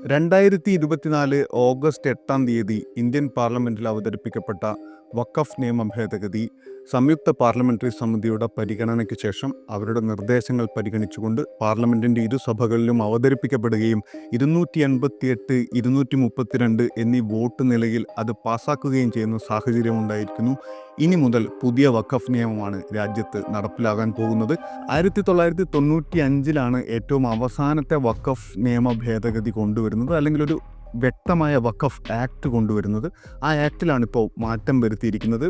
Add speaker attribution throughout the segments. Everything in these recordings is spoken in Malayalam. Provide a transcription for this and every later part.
Speaker 1: 2024 ഓഗസ്റ്റ് 8-ാം തീയതി ഇന്ത്യൻ പാർലമെന്റിൽ അവതരിപ്പിക്കപ്പെട്ട വഖഫ് നിയമ ഭേദഗതി സംയുക്ത പാർലമെന്ററി സമിതിയുടെ പരിഗണനയ്ക്ക് ശേഷം അവരുടെ നിർദ്ദേശങ്ങൾ പരിഗണിച്ചുകൊണ്ട് പാർലമെന്റിൻ്റെ ഇരുസഭകളിലും അവതരിപ്പിക്കപ്പെടുകയും 288, 232 എന്നീ വോട്ട് നിലയിൽ അത് പാസാക്കുകയും ചെയ്യുന്ന സാഹചര്യം ഉണ്ടായിരിക്കുന്നു. ഇനി മുതൽ പുതിയ വഖഫ് നിയമമാണ് രാജ്യത്ത് നടപ്പിലാകാൻ പോകുന്നത്. 1995 ഏറ്റവും അവസാനത്തെ വഖഫ് നിയമ ഭേദഗതി കൊണ്ടുവരുന്നത്, അല്ലെങ്കിൽ ഒരു വ്യക്തമായ വഖഫ് ആക്ട് കൊണ്ടുവരുന്നത്. ആ ആക്ടിലാണ് ഇപ്പോൾ മാറ്റം വരുത്തിയിരിക്കുന്നത്.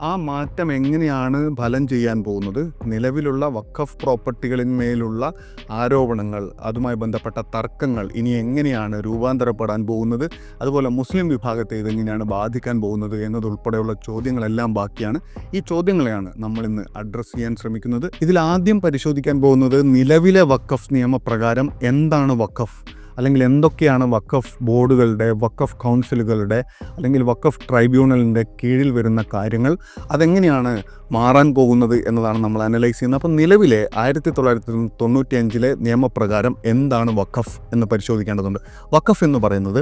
Speaker 1: ആ മാറ്റം എങ്ങനെയാണ് ഫലം ചെയ്യാൻ പോകുന്നത്, നിലവിലുള്ള വഖഫ് പ്രോപ്പർട്ടികളിന്മേലുള്ള ആരോപണങ്ങൾ, അതുമായി ബന്ധപ്പെട്ട തർക്കങ്ങൾ ഇനി എങ്ങനെയാണ് രൂപാന്തരപ്പെടാൻ പോകുന്നത്, അതുപോലെ മുസ്ലിം വിഭാഗത്തെ ഇതെങ്ങനെയാണ് ബാധിക്കാൻ പോകുന്നത് എന്നതുൾപ്പെടെയുള്ള ചോദ്യങ്ങളെല്ലാം ബാക്കിയാണ്. ഈ ചോദ്യങ്ങളെയാണ് നമ്മളിന്ന് അഡ്രസ്സ് ചെയ്യാൻ ശ്രമിക്കുന്നത്. ഇതിൽ ആദ്യം പരിശോധിക്കാൻ പോകുന്നത് നിലവിലെ വഖഫ് നിയമപ്രകാരം എന്താണ് വഖഫ്, അല്ലെങ്കിൽ എന്തൊക്കെയാണ് വഖഫ് ബോർഡുകളുടെ, വഖഫ് കൗൺസിലുകളുടെ, അല്ലെങ്കിൽ വഖഫ് ട്രൈബ്യൂണലിൻ്റെ കീഴിൽ വരുന്ന കാര്യങ്ങൾ, അതെങ്ങനെയാണ് മാറാൻ പോകുന്നത് എന്നതാണ് നമ്മൾ അനലൈസ് ചെയ്യുന്നത്. അപ്പം നിലവിലെ 1995 നിയമപ്രകാരം എന്താണ് വഖഫ് എന്ന് പരിശോധിക്കേണ്ടതുണ്ട്. വഖഫ് എന്ന് പറയുന്നത്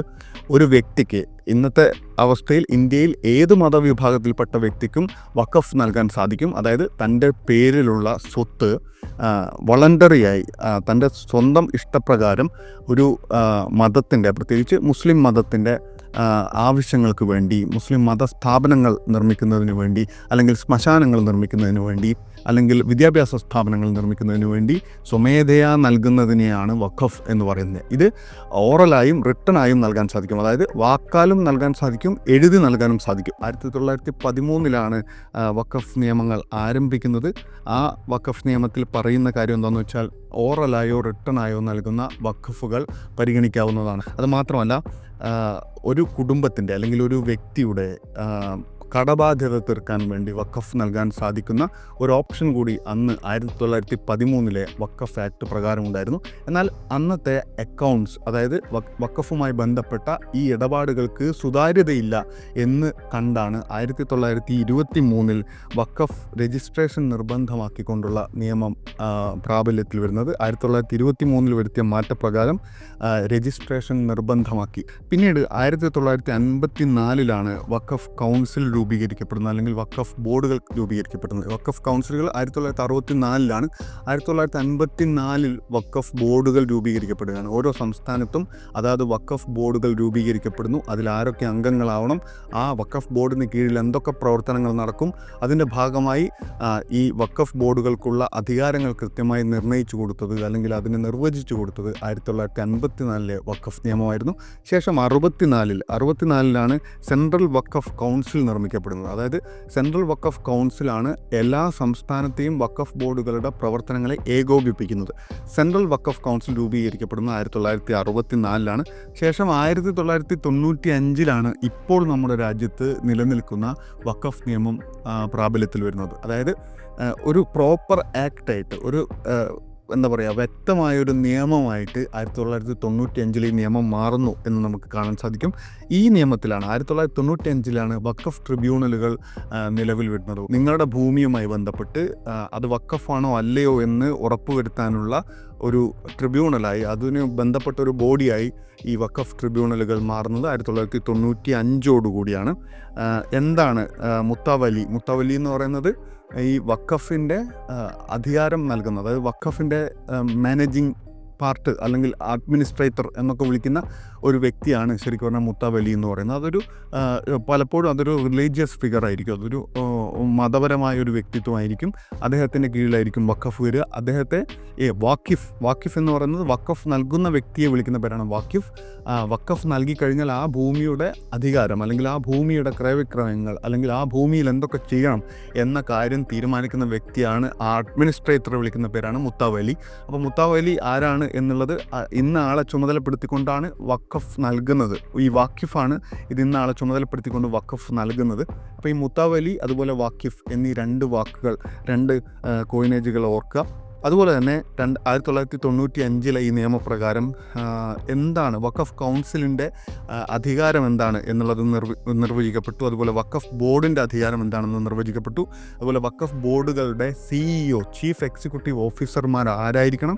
Speaker 1: ഒരു വ്യക്തിക്ക്, ഇന്നത്തെ അവസ്ഥയിൽ ഇന്ത്യയിൽ ഏത് മതവിഭാഗത്തിൽപ്പെട്ട വ്യക്തിക്കും വഖഫ് നൽകാൻ സാധിക്കും. അതായത് തൻ്റെ പേരിലുള്ള സ്വത്ത് വളണ്ടറിയായി തൻ്റെ സ്വന്തം ഇഷ്ടപ്രകാരം ഒരു മതത്തിൻ്റെ, പ്രത്യേകിച്ച് മുസ്ലിം മതത്തിൻ്റെ ആവശ്യങ്ങൾക്ക് വേണ്ടി, മുസ്ലിം മതസ്ഥാപനങ്ങൾ നിർമ്മിക്കുന്നതിന് വേണ്ടി, അല്ലെങ്കിൽ ശ്മശാനങ്ങൾ നിർമ്മിക്കുന്നതിന് വേണ്ടി, അല്ലെങ്കിൽ വിദ്യാഭ്യാസ സ്ഥാപനങ്ങൾ നിർമ്മിക്കുന്നതിന് വേണ്ടി സ്വമേധയാ നൽകുന്നതിനെയാണ് വഖഫ് എന്ന് പറയുന്നത്. ഇത് ഓറലായും റിട്ടണായും നൽകാൻ സാധിക്കും. അതായത് വാക്കാലും നൽകാൻ സാധിക്കും, എഴുതി നൽകാനും സാധിക്കും. 1913 വഖഫ് നിയമങ്ങൾ ആരംഭിക്കുന്നത്. ആ വഖഫ് നിയമത്തിൽ പറയുന്ന കാര്യം എന്താണെന്ന് വെച്ചാൽ, ഓറലായോ റിട്ടണായോ നൽകുന്ന വഖഫുകൾ പരിഗണിക്കാവുന്നതാണ്. അത് മാത്രമല്ല, ഒരു കുടുംബത്തിൻ്റെ അല്ലെങ്കിൽ ഒരു വ്യക്തിയുടെ കടബാധ്യത തീർക്കാൻ വേണ്ടി വഖഫ് നൽകാൻ സാധിക്കുന്ന ഒരു ഓപ്ഷൻ കൂടി അന്ന് 1913 വഖഫ് ആക്ട് പ്രകാരമുണ്ടായിരുന്നു. എന്നാൽ അന്നത്തെ അക്കൗണ്ട്സ്, അതായത് വഖഫുമായി ബന്ധപ്പെട്ട ഈ ഇടപാടുകൾക്ക് സുതാര്യതയില്ല എന്ന് കണ്ടാണ് 1923 വഖഫ് രജിസ്ട്രേഷൻ നിർബന്ധമാക്കിക്കൊണ്ടുള്ള നിയമം പ്രാബല്യത്തിൽ വരുന്നത്. 1923 വരുത്തിയ മാറ്റപ്രകാരം രജിസ്ട്രേഷൻ നിർബന്ധമാക്കി. പിന്നീട് 1954 വഖഫ് കൗൺസിൽ രൂപീകരിക്കപ്പെടുന്നത്, അല്ലെങ്കിൽ വഖഫ് ബോർഡുകൾ രൂപീകരിക്കപ്പെടുന്നത്. വഖഫ് കൗൺസിലുകൾ 1964 1954 വഖഫ് ബോർഡുകൾ രൂപീകരിക്കപ്പെടുകയാണ്. ഓരോ സംസ്ഥാനത്തും അതായത് വഖഫ് ബോർഡുകൾ രൂപീകരിക്കപ്പെടുന്നു. അതിൽ ആരൊക്കെ അംഗങ്ങളാവണം, ആ വഖഫ് ബോർഡിന് കീഴിൽ എന്തൊക്കെ പ്രവർത്തനങ്ങൾ നടക്കും, അതിൻ്റെ ഭാഗമായി ഈ വഖഫ് ബോർഡുകൾക്കുള്ള അധികാരങ്ങൾ കൃത്യമായി നിർണ്ണയിച്ചു കൊടുത്തത്, അല്ലെങ്കിൽ അതിനെ നിർവചിച്ചു കൊടുത്തത് 1954 വഖഫ് നിയമമായിരുന്നു. ശേഷം 64 സെൻട്രൽ വഖഫ് കൗൺസിൽ നിർമ്മിക്കപ്പെടുന്നത്. അതായത് സെൻട്രൽ വഖഫ് കൗൺസിലാണ് എല്ലാ സംസ്ഥാനത്തെയും വഖഫ് ബോർഡുകളുടെ പ്രവർത്തനങ്ങളെ ഏകോപിപ്പിക്കുന്നത്. സെൻട്രൽ വഖഫ് കൗൺസിൽ രൂപീകരിക്കപ്പെടുന്നത് 1964. ശേഷം 1995 ഇപ്പോൾ നമ്മുടെ രാജ്യത്ത് നിലനിൽക്കുന്ന വഖഫ് നിയമം പ്രാബല്യത്തിൽ വരുന്നത്. അതായത് ഒരു പ്രോപ്പർ ആക്ടായിട്ട്, ഒരു എന്താ പറയുക, വ്യക്തമായൊരു നിയമമായിട്ട് 1995 ഈ നിയമം മാറുന്നു എന്ന് നമുക്ക് കാണാൻ സാധിക്കും. ഈ നിയമത്തിലാണ് 1995 വഖഫ് ട്രിബ്യൂണലുകൾ നിലവിൽ വരുന്നത്. നിങ്ങളുടെ ഭൂമിയുമായി ബന്ധപ്പെട്ട് അത് വഖഫാണോ അല്ലയോ എന്ന് ഉറപ്പുവരുത്താനുള്ള ഒരു ട്രിബ്യൂണലായി, അതിന് ബന്ധപ്പെട്ട ഒരു ബോഡിയായി ഈ വഖഫ് ട്രിബ്യൂണലുകൾ മാറുന്നത് 1995 കൂടിയാണ്. എന്താണ് മുത്തവലി എന്ന് പറയുന്നത്? ഈ വഖഫിൻ്റെ അധികാരം നൽകുന്നത്, അതായത് വഖഫിൻ്റെ മാനേജിങ് പാർട്ട് അല്ലെങ്കിൽ അഡ്മിനിസ്ട്രേറ്റർ എന്നൊക്കെ വിളിക്കുന്ന ഒരു വ്യക്തിയാണ് ശരിക്കും പറഞ്ഞാൽ മുത്തവലി എന്ന് പറയുന്നത്. അതൊരു പലപ്പോഴും അതൊരു റിലീജിയസ് ഫിഗർ ആയിരിക്കും, അതൊരു മതപരമായ ഒരു വ്യക്തിത്വമായിരിക്കും. അദ്ദേഹത്തിൻ്റെ കീഴിലായിരിക്കും വഖഫ് വരിക. അദ്ദേഹത്തെ വാക്കിഫ് എന്ന് പറയുന്നത് വഖഫ് നൽകുന്ന വ്യക്തിയെ വിളിക്കുന്ന പേരാണ് വാക്കിഫ്. വഖഫ് നൽകി കഴിഞ്ഞാൽ ആ ഭൂമിയുടെ അധികാരം, അല്ലെങ്കിൽ ആ ഭൂമിയുടെ ക്രയവിക്രയങ്ങൾ, അല്ലെങ്കിൽ ആ ഭൂമിയിൽ എന്തൊക്കെ ചെയ്യണം എന്ന കാര്യം തീരുമാനിക്കുന്ന വ്യക്തിയാണ് ആ അഡ്മിനിസ്ട്രേറ്ററെ വിളിക്കുന്ന പേരാണ് മുത്തവലി. അപ്പോൾ മുത്തവലി ആരാണ് എന്നുള്ളത് ഇന്ന ആളെ ചുമതലപ്പെടുത്തിക്കൊണ്ടാണ് വഖഫ് നൽകുന്നത്. ഈ വാക്കിഫാണ് ഇത് ഇന്ന ആളെ ചുമതലപ്പെടുത്തിക്കൊണ്ട് വഖഫ് നൽകുന്നത്. അപ്പോൾ ഈ മുത്തവലി അതുപോലെ വാക്കിഫ് എന്നീ രണ്ട് വാക്കുകൾ, രണ്ട് കോയിനേജുകൾ ഓർക്കുക. അതുപോലെ തന്നെ 1995 ഈ നിയമപ്രകാരം എന്താണ് വഖഫ് കൗൺസിലിൻ്റെ അധികാരം എന്താണ് എന്നുള്ളത് നിർവചിക്കപ്പെട്ടു. അതുപോലെ വഖഫ് ബോർഡിൻ്റെ അധികാരം എന്താണെന്ന് നിർവചിക്കപ്പെട്ടു. അതുപോലെ വഖഫ് ബോർഡുകളുടെ CEO ചീഫ് എക്സിക്യൂട്ടീവ് ഓഫീസർമാർ ആരായിരിക്കണം,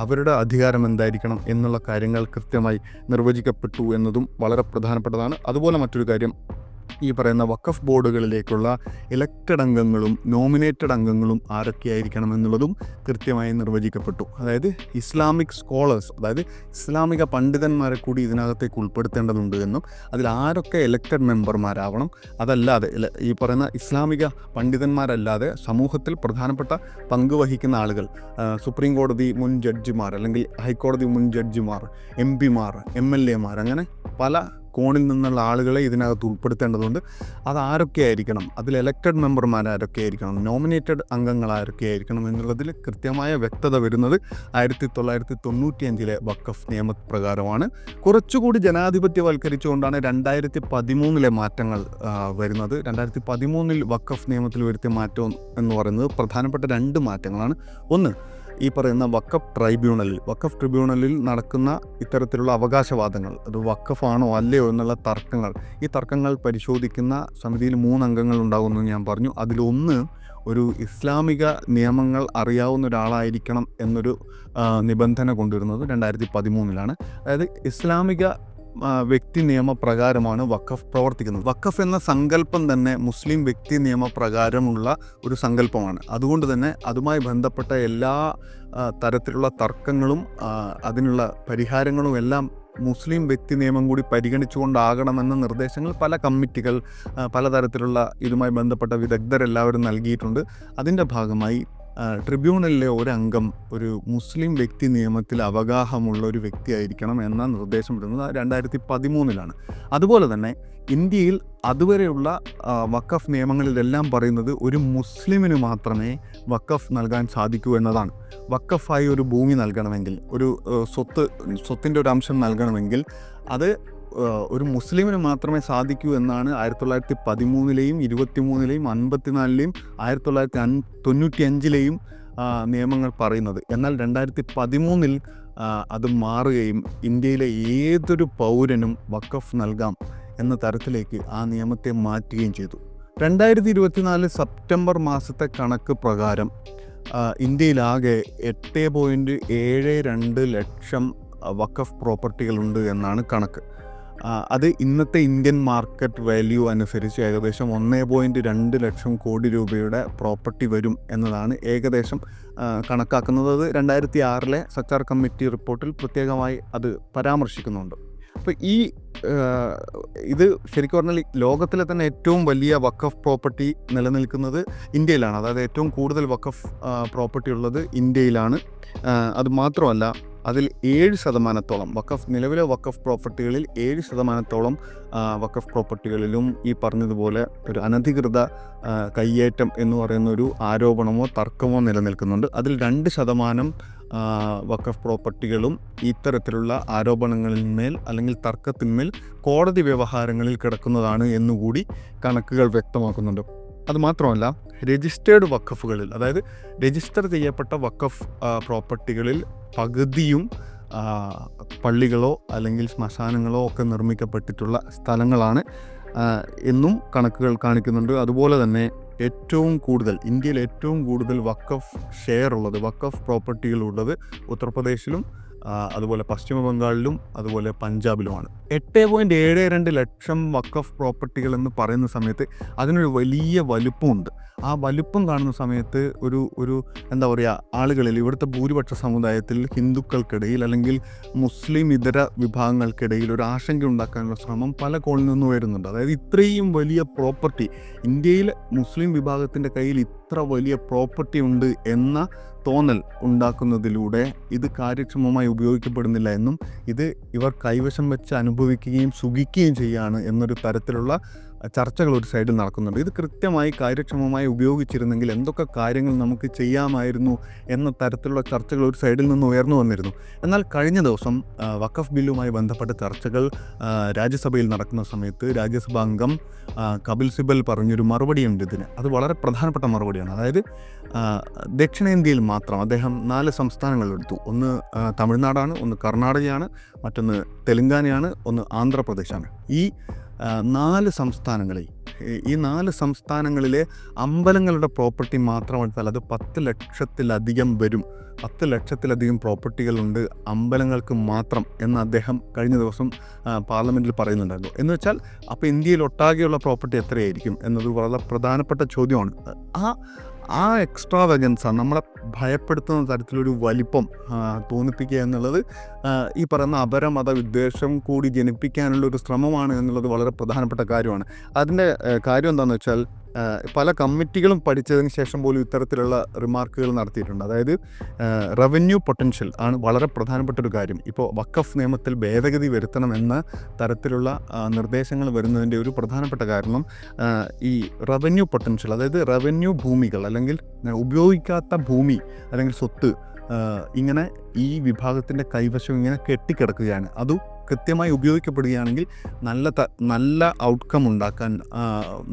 Speaker 1: അവരുടെ അധികാരം എന്തായിരിക്കണം എന്നുള്ള കാര്യങ്ങൾ കൃത്യമായി നിർവചിക്കപ്പെട്ടു എന്നതും വളരെ പ്രധാനപ്പെട്ടതാണ്. അതുപോലെ മറ്റൊരു കാര്യം, ഈ പറയുന്ന വഖഫ് ബോർഡുകളിലേക്കുള്ള ഇലക്റ്റഡ് അംഗങ്ങളും നോമിനേറ്റഡ് അംഗങ്ങളും ആരൊക്കെയായിരിക്കണം എന്നുള്ളതും കൃത്യമായി നിർവചിക്കപ്പെട്ടു. അതായത് ഇസ്ലാമിക് സ്കോളേഴ്സ്, അതായത് ഇസ്ലാമിക പണ്ഡിതന്മാരെ കൂടി ഇതിനകത്തേക്ക് ഉൾപ്പെടുത്തേണ്ടതുണ്ട് എന്നും അതിൽ ആരൊക്കെ ഇലക്റ്റഡ് മെമ്പർമാരാവണം, അതല്ലാതെ ഈ പറയുന്ന ഇസ്ലാമിക പണ്ഡിതന്മാരല്ലാതെ സമൂഹത്തിൽ പ്രധാനപ്പെട്ട പങ്ക് വഹിക്കുന്ന ആളുകൾ, സുപ്രീം കോടതി മുൻ ജഡ്ജിമാർ അല്ലെങ്കിൽ ഹൈക്കോടതി മുൻ ജഡ്ജിമാർ, MP-മാർ, MLA-മാർ, അങ്ങനെ പല കോണിൽ നിന്നുള്ള ആളുകളെ ഇതിനകത്ത് ഉൾപ്പെടുത്തേണ്ടതുണ്ട്. അത് ആരൊക്കെയായിരിക്കണം, അതിൽ ഇലക്റ്റഡ് മെമ്പർമാർ ആരൊക്കെയായിരിക്കണം, നോമിനേറ്റഡ് അംഗങ്ങൾ ആരൊക്കെയായിരിക്കണം എന്നുള്ളതിൽ കൃത്യമായ വ്യക്തത വരുന്നത് 1995 വഖഫ് നിയമപ്രകാരമാണ്. കുറച്ചുകൂടി ജനാധിപത്യവൽക്കരിച്ചുകൊണ്ടാണ് 2013 മാറ്റങ്ങൾ വരുന്നത്. 2013 വഖഫ് നിയമത്തിൽ വരുത്തിയ മാറ്റം എന്ന് പറയുന്നത് പ്രധാനപ്പെട്ട 2 മാറ്റങ്ങളാണ്. ഒന്ന്, ഈ പറയുന്ന വഖഫ് ട്രിബ്യൂണലിൽ നടക്കുന്ന ഇത്തരത്തിലുള്ള അവകാശവാദങ്ങൾ, അത് വഖഫാണോ അല്ലയോ എന്നുള്ള ഈ തർക്കങ്ങൾ പരിശോധിക്കുന്ന സമിതിയിൽ 3 അംഗങ്ങൾ ഉണ്ടാകുമെന്ന് ഞാൻ പറഞ്ഞു. അതിലൊന്ന് ഒരു ഇസ്ലാമിക നിയമങ്ങൾ അറിയാവുന്ന ഒരാളായിരിക്കണം എന്നൊരു നിബന്ധന കൊണ്ടുവരുന്നത് 2013 അതായത് ഇസ്ലാമിക വ്യക്തി നിയമപ്രകാരമാണ് വഖഫ് പ്രവർത്തിക്കുന്നത്. വഖഫ് എന്ന സങ്കല്പം തന്നെ മുസ്ലിം വ്യക്തി നിയമപ്രകാരമുള്ള ഒരു സങ്കല്പമാണ്. അതുകൊണ്ട് തന്നെ അതുമായി ബന്ധപ്പെട്ട എല്ലാ തരത്തിലുള്ള തർക്കങ്ങളും അതിനുള്ള പരിഹാരങ്ങളും എല്ലാം മുസ്ലിം വ്യക്തി നിയമം കൂടി പരിഗണിച്ചുകൊണ്ടാകണമെന്ന നിർദ്ദേശങ്ങൾ പല കമ്മിറ്റികൾ, പലതരത്തിലുള്ള ഇതുമായി ബന്ധപ്പെട്ട വിദഗ്ധരെല്ലാവരും നൽകിയിട്ടുണ്ട്. അതിൻ്റെ ഭാഗമായി ട്രിബ്യൂണലിലെ ഒരംഗം ഒരു മുസ്ലിം വ്യക്തി നിയമത്തിൽ അവഗാഹമുള്ള ഒരു വ്യക്തിയായിരിക്കണം എന്ന നിർദ്ദേശം ഇടുന്നത് 2013 അതുപോലെ തന്നെ ഇന്ത്യയിൽ അതുവരെയുള്ള വഖഫ് നിയമങ്ങളിലെല്ലാം പറയുന്നത് ഒരു മുസ്ലിമിന് മാത്രമേ വഖഫ് നൽകാൻ സാധിക്കൂ എന്നതാണ്. വഖഫായി ഒരു ഭൂമി നൽകണമെങ്കിൽ, ഒരു സ്വത്തിൻ്റെ ഒരു അംശം നൽകണമെങ്കിൽ അത് ഒരു മുസ്ലിമിന് മാത്രമേ സാധിക്കൂ എന്നാണ് 1913 23 54 1995 നിയമങ്ങൾ പറയുന്നത്. എന്നാൽ 2013 അത് മാറുകയും ഇന്ത്യയിലെ ഏതൊരു പൗരനും വഖഫ് നൽകാം എന്ന തരത്തിലേക്ക് ആ നിയമത്തെ മാറ്റുകയും ചെയ്തു. 2024 സെപ്റ്റംബർ മാസത്തെ കണക്ക് പ്രകാരം ഇന്ത്യയിലാകെ 8.72 ലക്ഷം വഖഫ് പ്രോപ്പർട്ടികളുണ്ട് എന്നാണ് കണക്ക്. അത് ഇന്നത്തെ ഇന്ത്യൻ മാർക്കറ്റ് വാല്യൂ അനുസരിച്ച് ഏകദേശം 1.2 ലക്ഷം കോടി രൂപയുടെ പ്രോപ്പർട്ടി വരും എന്നതാണ് ഏകദേശം കണക്കാക്കുന്നത്. അത് 2006 സച്ചാർ കമ്മിറ്റി റിപ്പോർട്ടിൽ പ്രത്യേകമായി അത് പരാമർശിക്കുന്നുണ്ട്. അപ്പോൾ ഇത് ശരിക്കും പറഞ്ഞാൽ ലോകത്തിലെ തന്നെ ഏറ്റവും വലിയ വഖഫ് പ്രോപ്പർട്ടി നിലനിൽക്കുന്നത് ഇന്ത്യയിലാണ്. അതായത് ഏറ്റവും കൂടുതൽ വഖഫ് പ്രോപ്പർട്ടി ഉള്ളത് ഇന്ത്യയിലാണ്. അത് മാത്രമല്ല, അതിൽ 7% നിലവിലെ വഖഫ് പ്രോപ്പർട്ടികളിൽ 7% വഖഫ് പ്രോപ്പർട്ടികളിലും ഈ പറഞ്ഞതുപോലെ ഒരു അനധികൃത കയ്യേറ്റം എന്ന് പറയുന്ന ഒരു ആരോപണമോ തർക്കമോ നിലനിൽക്കുന്നുണ്ട്. അതിൽ 2% വഖഫ് പ്രോപ്പർട്ടികളും ഇത്തരത്തിലുള്ള ആരോപണങ്ങളിന്മേൽ അല്ലെങ്കിൽ തർക്കത്തിന്മേൽ കോടതി വ്യവഹാരങ്ങളിൽ കിടക്കുന്നതാണ് എന്നുകൂടി കണക്കുകൾ വ്യക്തമാക്കുന്നുണ്ട്. അതുമാത്രമല്ല, രജിസ്റ്റേർഡ് വഖഫുകളിൽ, അതായത് രജിസ്റ്റർ ചെയ്യപ്പെട്ട വഖഫ് പ്രോപ്പർട്ടികളിൽ പകുതിയും പള്ളികളോ അല്ലെങ്കിൽ ശ്മശാനങ്ങളോ ഒക്കെ നിർമ്മിക്കപ്പെട്ടിട്ടുള്ള സ്ഥലങ്ങളാണ് എന്നും കണക്കുകൾ കാണിക്കുന്നുണ്ട്. അതുപോലെ തന്നെ ഇന്ത്യയിൽ ഏറ്റവും കൂടുതൽ വഖഫ് ഷെയർ ഉള്ളത്, വഖഫ് പ്രോപ്പർട്ടികളുള്ളത് ഉത്തർപ്രദേശിലും അതുപോലെ പശ്ചിമ ബംഗാളിലും അതുപോലെ പഞ്ചാബിലുമാണ്. 8.72 ലക്ഷം വഖഫ് പ്രോപ്പർട്ടികൾ എന്ന് പറയുന്ന സമയത്ത് അതിനൊരു വലിയ വലുപ്പമുണ്ട്. ആ വലുപ്പം കാണുന്ന സമയത്ത് ഒരു എന്താ പറയുക, ആളുകളിൽ, ഇവിടുത്തെ ഭൂരിപക്ഷ സമുദായത്തിൽ ഹിന്ദുക്കൾക്കിടയിൽ അല്ലെങ്കിൽ മുസ്ലിം ഇതര വിഭാഗങ്ങൾക്കിടയിൽ ഒരു ആശങ്ക ഉണ്ടാക്കാനുള്ള ശ്രമം പല കോണിൽ നിന്ന് വരുന്നുണ്ട്. അതായത് ഇത്രയും വലിയ പ്രോപ്പർട്ടി, ഇന്ത്യയിൽ മുസ്ലിം വിഭാഗത്തിൻ്റെ കയ്യിൽ ഇത്ര വലിയ പ്രോപ്പർട്ടി ഉണ്ട് എന്ന തോന്നൽ ഉണ്ടാക്കുന്നതിലൂടെ ഇത് കാര്യക്ഷമമായി ഉപയോഗിക്കപ്പെടുന്നില്ല എന്നും ഇത് ഇവർ കൈവശം വെച്ച് അനുഭവിക്കുകയും സുഖിക്കുകയും ചെയ്യുകയാണ് എന്നൊരു തരത്തിലുള്ള ചർച്ചകൾ ഒരു സൈഡിൽ നടക്കുന്നുണ്ട്. ഇത് കൃത്യമായി കാര്യക്ഷമമായി ഉപയോഗിച്ചിരുന്നെങ്കിൽ എന്തൊക്കെ കാര്യങ്ങൾ നമുക്ക് ചെയ്യാമായിരുന്നു എന്ന തരത്തിലുള്ള ചർച്ചകൾ ഒരു സൈഡിൽ നിന്ന് ഉയർന്നു വന്നിരുന്നു. എന്നാൽ കഴിഞ്ഞ ദിവസം വഖഫ് ബില്ലുമായി ബന്ധപ്പെട്ട ചർച്ചകൾ രാജ്യസഭയിൽ നടക്കുന്ന സമയത്ത് രാജ്യസഭാ അംഗം കപിൽ സിബൽ പറഞ്ഞൊരു മറുപടിയുണ്ട് ഇതിന്. അത് വളരെ പ്രധാനപ്പെട്ട മറുപടിയാണ്. അതായത് ദക്ഷിണേന്ത്യയിൽ മാത്രം അദ്ദേഹം 4 സംസ്ഥാനങ്ങളെടുത്തു. ഒന്ന് തമിഴ്നാടാണ്, ഒന്ന് കർണാടകയാണ്, മറ്റൊന്ന് തെലുങ്കാനയാണ്, ഒന്ന് ആന്ധ്രാപ്രദേശാണ്. ഈ 4 സംസ്ഥാനങ്ങളിൽ ഈ 4 സംസ്ഥാനങ്ങളിലെ അമ്പലങ്ങളുടെ പ്രോപ്പർട്ടി മാത്രം എടുത്താൽ അത് 10 ലക്ഷത്തിലധികം വരും. 10 ലക്ഷത്തിലധികം പ്രോപ്പർട്ടികളുണ്ട് അമ്പലങ്ങൾക്ക് മാത്രം എന്ന് അദ്ദേഹം കഴിഞ്ഞ ദിവസം പാർലമെൻറ്റിൽ പറയുന്നുണ്ടായിരുന്നു. എന്ന് വെച്ചാൽ അപ്പോൾ ഇന്ത്യയിൽ ഒട്ടാകെയുള്ള പ്രോപ്പർട്ടി എത്രയായിരിക്കും എന്നത് വളരെ പ്രധാനപ്പെട്ട ചോദ്യമാണ്. ആ എക്സ്ട്രാവഗൻസ് നമ്മളെ ഭയപ്പെടുത്തുന്ന തരത്തിലൊരു വലിപ്പം തോന്നിപ്പിക്കുക എന്നുള്ളത് ഈ പറയുന്ന അപരമത വിദ്വേഷം കൂടി ജനിപ്പിക്കാനുള്ളൊരു ശ്രമമാണ് എന്നുള്ളത് വളരെ പ്രധാനപ്പെട്ട കാര്യമാണ്. അതിൻ്റെ കാര്യം എന്താണെന്ന് വെച്ചാൽ പല കമ്മിറ്റികളും പഠിച്ചതിന് ശേഷം പോലും ഇത്തരത്തിലുള്ള റിമാർക്കുകൾ നടത്തിയിട്ടുണ്ട്. അതായത് റവന്യൂ പൊട്ടൻഷ്യൽ ആണ് വളരെ പ്രധാനപ്പെട്ട ഒരു കാര്യം. ഇപ്പോൾ വഖഫ് നിയമത്തിൽ ഭേദഗതി വരുത്തണമെന്ന തരത്തിലുള്ള നിർദ്ദേശങ്ങൾ വരുന്നതിൻ്റെ ഒരു പ്രധാനപ്പെട്ട കാരണം ഈ റവന്യൂ പൊട്ടൻഷ്യൽ, അതായത് റവന്യൂ ഭൂമികൾ അല്ലെങ്കിൽ ഉപയോഗിക്കാത്ത ഭൂമി അല്ലെങ്കിൽ സ്വത്ത് ഇങ്ങനെ ഈ വിഭാഗത്തിൻ്റെ കൈവശം ഇങ്ങനെ കെട്ടിക്കിടക്കുകയാണ്. അത് കൃത്യമായി ഉപയോഗിക്കപ്പെടുകയാണെങ്കിൽ നല്ല ഔട്ട്കം ഉണ്ടാക്കാൻ,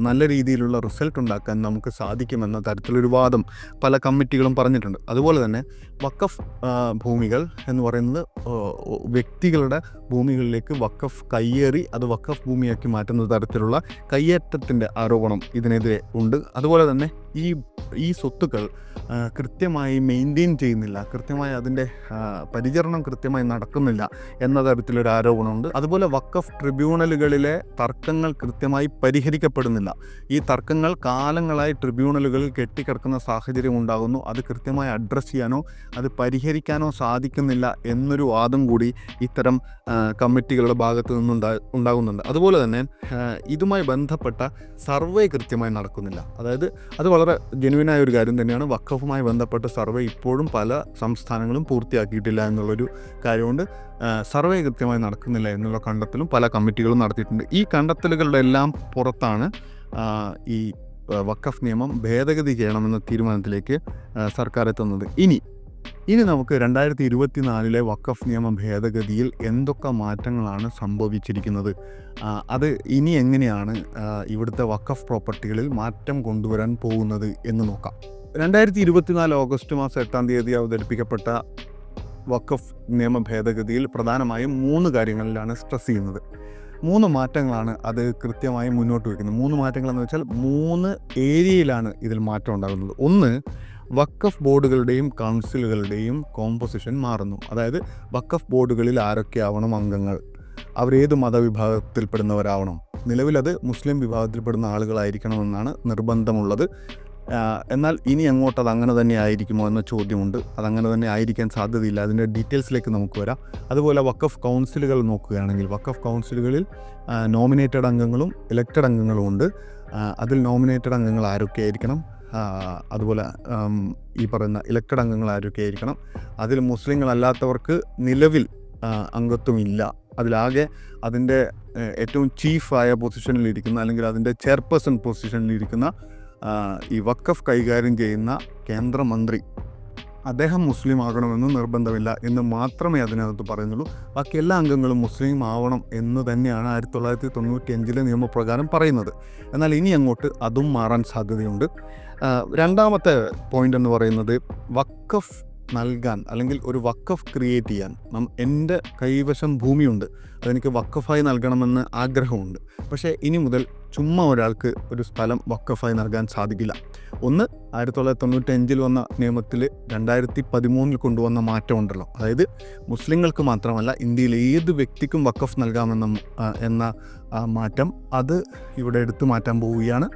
Speaker 1: നല്ല രീതിയിലുള്ള റിസൾട്ട് ഉണ്ടാക്കാൻ നമുക്ക് സാധിക്കുമെന്ന തരത്തിലൊരു വാദം പല കമ്മിറ്റികളും പറഞ്ഞിട്ടുണ്ട്. അതുപോലെ തന്നെ വഖഫ് ഭൂമികൾ എന്ന് പറയുന്നത് വ്യക്തികളുടെ ഭൂമികളിലേക്ക് വഖഫ് കയ്യേറി അത് വഖഫ് ഭൂമിയാക്കി മാറ്റുന്ന തരത്തിലുള്ള കയ്യേറ്റത്തിൻ്റെ ആരോപണം ഇതിനെതിരെ ഉണ്ട്. അതുപോലെ തന്നെ ഈ സ്വത്തുക്കൾ കൃത്യമായി മെയിൻറ്റെയിൻ ചെയ്യുന്നില്ല, കൃത്യമായി അതിൻ്റെ പരിചരണം കൃത്യമായി നടക്കുന്നില്ല എന്ന തരത്തിലൊരു ആരോപണമുണ്ട്. അതുപോലെ വഖഫ് ട്രിബ്യൂണലുകളിലെ തർക്കങ്ങൾ കൃത്യമായി പരിഹരിക്കപ്പെടുന്നില്ല. ഈ തർക്കങ്ങൾ കാലങ്ങളായി ട്രിബ്യൂണലുകളിൽ കെട്ടിക്കിടക്കുന്ന സാഹചര്യം ഉണ്ടാകുന്നു. അത് കൃത്യമായി അഡ്രസ്സ് ചെയ്യാനോ അത് പരിഹരിക്കാനോ സാധിക്കുന്നില്ല എന്നൊരു വാദം കൂടി ഇത്തരം കമ്മിറ്റികളുടെ ഭാഗത്തു നിന്നുണ്ടാകുന്നുണ്ട്. അതുപോലെ തന്നെ ഇതുമായി ബന്ധപ്പെട്ട സർവേ കൃത്യമായി നടക്കുന്നില്ല. അതായത് അത് വളരെ ജെനുവിനായ ഒരു കാര്യം തന്നെയാണ്. വഖഫുമായി ബന്ധപ്പെട്ട സർവേ ഇപ്പോഴും പല സംസ്ഥാനങ്ങളും പൂർത്തിയാക്കിയിട്ടില്ല എന്നുള്ളൊരു കാര്യമുണ്ട്. സർവേ കൃത്യമായി നടക്കുന്നില്ല എന്നുള്ള കണ്ടെത്തലും പല കമ്മിറ്റികളും നടത്തിയിട്ടുണ്ട്. ഈ കണ്ടെത്തലുകളുടെ എല്ലാം പുറത്താണ് ഈ വഖഫ് നിയമം ഭേദഗതി ചെയ്യണമെന്ന തീരുമാനത്തിലേക്ക് സർക്കാർ എത്തുന്നത്. ഇനി നമുക്ക് 2024 വഖഫ് നിയമ ഭേദഗതിയിൽ എന്തൊക്കെ മാറ്റങ്ങളാണ് സംഭവിച്ചിരിക്കുന്നത്, അത് ഇനി എങ്ങനെയാണ് ഇവിടുത്തെ വഖഫ് പ്രോപ്പർട്ടികളിൽ മാറ്റം കൊണ്ടുവരാൻ പോകുന്നത് എന്ന് നോക്കാം. 2024 ഓഗസ്റ്റ് മാസം 8-ാം തീയതി അവതരിപ്പിക്കപ്പെട്ട വഖഫ് നിയമ ഭേദഗതിയിൽ പ്രധാനമായും 3 കാര്യങ്ങളിലാണ് സ്ട്രെസ് ചെയ്യുന്നത്. 3 മാറ്റങ്ങളാണ് അത് കൃത്യമായി മുന്നോട്ട് വയ്ക്കുന്നത്. 3 മാറ്റങ്ങളെന്ന് വെച്ചാൽ 3 ഏരിയയിലാണ് ഇതിൽ മാറ്റം ഉണ്ടാകുന്നത്. ഒന്ന്, വഖഫ് ബോർഡുകളുടെയും കൗൺസിലുകളുടെയും കോമ്പോസിഷൻ മാറുന്നു. അതായത് വഖഫ് ബോർഡുകളിൽ ആരൊക്കെയാവണം അംഗങ്ങൾ, അവരേത് മതവിഭാഗത്തിൽപ്പെടുന്നവരാവണം. നിലവിലത് മുസ്ലിം വിഭാഗത്തിൽപ്പെടുന്ന ആളുകളായിരിക്കണമെന്നാണ് നിർബന്ധമുള്ളത്. എന്നാൽ ഇനി അങ്ങോട്ട് അത് അങ്ങനെ തന്നെ ആയിരിക്കുമോ എന്ന ചോദ്യമുണ്ട്. അതങ്ങനെ തന്നെ ആയിരിക്കാൻ സാധ്യതയില്ല. അതിൻ്റെ ഡീറ്റെയിൽസിലേക്ക് നമുക്ക് വരാം. അതുപോലെ വഖഫ് കൗൺസിലുകൾ നോക്കുകയാണെങ്കിൽ വഖഫ് കൗൺസിലുകളിൽ നോമിനേറ്റഡ് അംഗങ്ങളും ഇലക്റ്റഡ് അംഗങ്ങളും ഉണ്ട്. അതിൽ നോമിനേറ്റഡ് അംഗങ്ങൾ ആരൊക്കെയായിരിക്കണം, അതുപോലെ ഈ പറയുന്ന ഇലക്റ്റഡ് അംഗങ്ങൾ ആരൊക്കെയായിരിക്കണം, അതിൽ മുസ്ലിങ്ങളല്ലാത്തവർക്ക് നിലവിൽ അംഗത്വമില്ല. അതിലാകെ അതിൻ്റെ ഏറ്റവും ചീഫായ പൊസിഷനിലിരിക്കുന്ന അല്ലെങ്കിൽ അതിൻ്റെ ചെയർപേഴ്സൺ പൊസിഷനിലിരിക്കുന്ന ഈ വഖഫ് കൈകാര്യം ചെയ്യുന്ന കേന്ദ്രമന്ത്രി, അദ്ദേഹം മുസ്ലിം ആകണമെന്ന് നിർബന്ധമില്ല എന്ന് മാത്രമേ അതിനകത്ത് പറയുന്നുള്ളൂ. ബാക്കി എല്ലാ അംഗങ്ങളും മുസ്ലിം ആവണം എന്ന് തന്നെയാണ് 1995 നിയമപ്രകാരം പറയുന്നത്. എന്നാൽ ഇനി അങ്ങോട്ട് അതും മാറാൻ സാധ്യതയുണ്ട്. രണ്ടാമത്തെ പോയിന്റ് എന്ന് പറയുന്നത് വഖഫ് നൽകാൻ അല്ലെങ്കിൽ ഒരു വഖഫ് ക്രിയേറ്റ് ചെയ്യാൻ എൻ്റെ കൈവശം ഭൂമിയുണ്ട്, അതെനിക്ക് വഖഫായി നൽകണമെന്ന് ആഗ്രഹമുണ്ട്. പക്ഷേ ഇനി മുതൽ ചുമ്മാ ഒരാൾക്ക് ഒരു സ്ഥലം വഖഫായി നൽകാൻ സാധിക്കില്ല. ഒന്ന്, 1995 വന്ന നിയമത്തിൽ 2013 കൊണ്ടുവന്ന മാറ്റമുണ്ടല്ലോ, അതായത് മുസ്ലിങ്ങൾക്ക് മാത്രമല്ല ഇന്ത്യയിലെ ഏത് വ്യക്തിക്കും വഖഫ് നൽകാമെന്ന മാറ്റം, അത് ഇവിടെ എടുത്തു മാറ്റാൻ പോവുകയാണ്.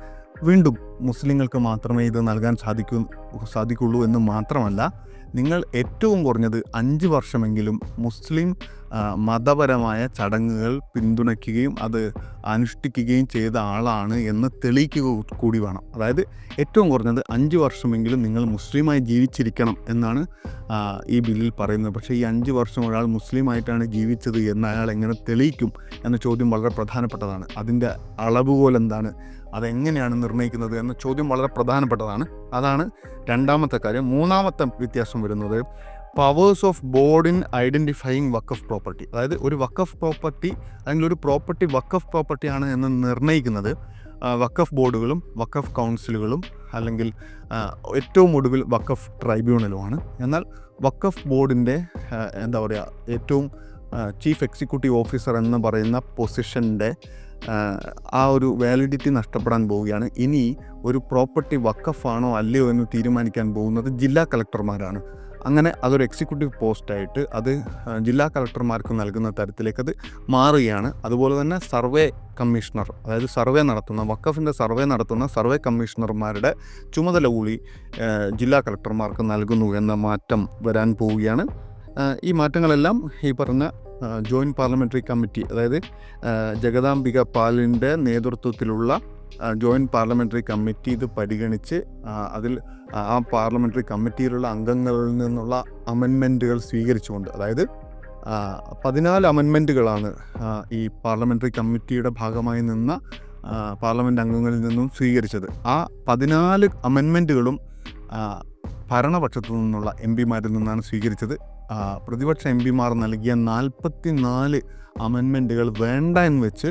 Speaker 1: വീണ്ടും മുസ്ലിങ്ങൾക്ക് മാത്രമേ ഇത് നൽകാൻ സാധിക്കുള്ളൂ എന്ന് മാത്രമല്ല, നിങ്ങൾ ഏറ്റവും കുറഞ്ഞത് 5 വർഷമെങ്കിലും മുസ്ലിം മതപരമായ ചടങ്ങുകൾ പിന്തുണയ്ക്കുകയും അത് അനുഷ്ഠിക്കുകയും ചെയ്ത ആളാണ് എന്ന് തെളിയിക്കുക കൂടി വേണം. അതായത് ഏറ്റവും കുറഞ്ഞത് 5 വർഷമെങ്കിലും നിങ്ങൾ മുസ്ലിമായി ജീവിച്ചിരിക്കണം എന്നാണ് ഈ ബില്ലിൽ പറയുന്നത്. പക്ഷേ ഈ 5 വർഷം ഒരാൾ മുസ്ലിമായിട്ടാണ് ജീവിച്ചത് എന്ന് അയാൾ എങ്ങനെ തെളിയിക്കും എന്ന ചോദ്യം വളരെ പ്രധാനപ്പെട്ടതാണ്. അതിൻ്റെ അളവുകോൽ എന്താണ്, അതെങ്ങനെയാണ് നിർണ്ണയിക്കുന്നത് എന്ന ചോദ്യം വളരെ പ്രധാനപ്പെട്ടതാണ്. അതാണ് രണ്ടാമത്തെ കാര്യം. മൂന്നാമത്തെ വ്യത്യാസം വരുന്നത് powers of board in identifying Waqf property. അതായത് ഒരു വഖഫ് പ്രോപ്പർട്ടി അല്ലെങ്കിൽ ഒരു പ്രോപ്പർട്ടി വഖഫ് പ്രോപ്പർട്ടിയാണ് എന്ന് നിർണ്ണയിക്കുന്നത് വഖഫ് ബോർഡുകളും വഖഫ് കൗൺസിലുകളും അല്ലെങ്കിൽ ഏറ്റവും ഒടുവിൽ വഖഫ് ട്രൈബ്യൂണലുമാണ്. എന്നാൽ വഖഫ് ബോർഡിൻ്റെ എന്താ പറയുക, ഏറ്റവും ചീഫ് എക്സിക്യൂട്ടീവ് ഓഫീസർ എന്ന് പറയുന്ന പൊസിഷൻ്റെ ആ ഒരു വാലിഡിറ്റി നഷ്ടപ്പെടാൻ പോവുകയാണ്. ഇനി ഒരു പ്രോപ്പർട്ടി വഖഫാണോ അല്ലയോ എന്ന് തീരുമാനിക്കാൻ പോകുന്നത് ജില്ലാ കളക്ടർമാരാണ്. അങ്ങനെ അതൊരു എക്സിക്യൂട്ടീവ് പോസ്റ്റായിട്ട് അത് ജില്ലാ കളക്ടർമാർക്ക് നൽകുന്ന തരത്തിലേക്ക് അത് മാറുകയാണ്. അതുപോലെ തന്നെ സർവേ കമ്മീഷണർ, അതായത് സർവേ നടത്തുന്ന വഖഫിൻ്റെ സർവേ നടത്തുന്ന സർവേ കമ്മീഷണർമാരുടെ ചുമതല കൂടി ജില്ലാ കളക്ടർമാർക്ക് നൽകുന്നു എന്ന മാറ്റം വരാൻ പോവുകയാണ്. ഈ മാറ്റങ്ങളെല്ലാം ഈ പറഞ്ഞ ജോയിൻറ്റ് പാർലമെൻ്ററി കമ്മിറ്റി, അതായത് ജഗദാംബിക പാലിൻ്റെ നേതൃത്വത്തിലുള്ള ജോയിൻറ്റ് പാർലമെൻ്ററി കമ്മിറ്റി ഇത് പരിഗണിച്ച് അതിൽ ആ പാർലമെൻ്ററി കമ്മിറ്റിയിലുള്ള അംഗങ്ങളിൽ നിന്നുള്ള അമെൻമെൻറ്റുകൾ സ്വീകരിച്ചുകൊണ്ട്, അതായത് 14 അമെൻമെൻറ്റുകളാണ് ഈ പാർലമെൻ്ററി കമ്മിറ്റിയുടെ ഭാഗമായി നിന്ന പാർലമെൻറ്റ് അംഗങ്ങളിൽ നിന്നും സ്വീകരിച്ചത്. ആ 14 അമെൻമെൻറ്റുകളും ഭരണപക്ഷത്തു നിന്നുള്ള എം പിമാരിൽ നിന്നാണ് സ്വീകരിച്ചത്. പ്രതിപക്ഷ എം പിമാർ നൽകിയ 44 അമെൻമെൻറ്റുകൾ വേണ്ട എന്ന് വെച്ച്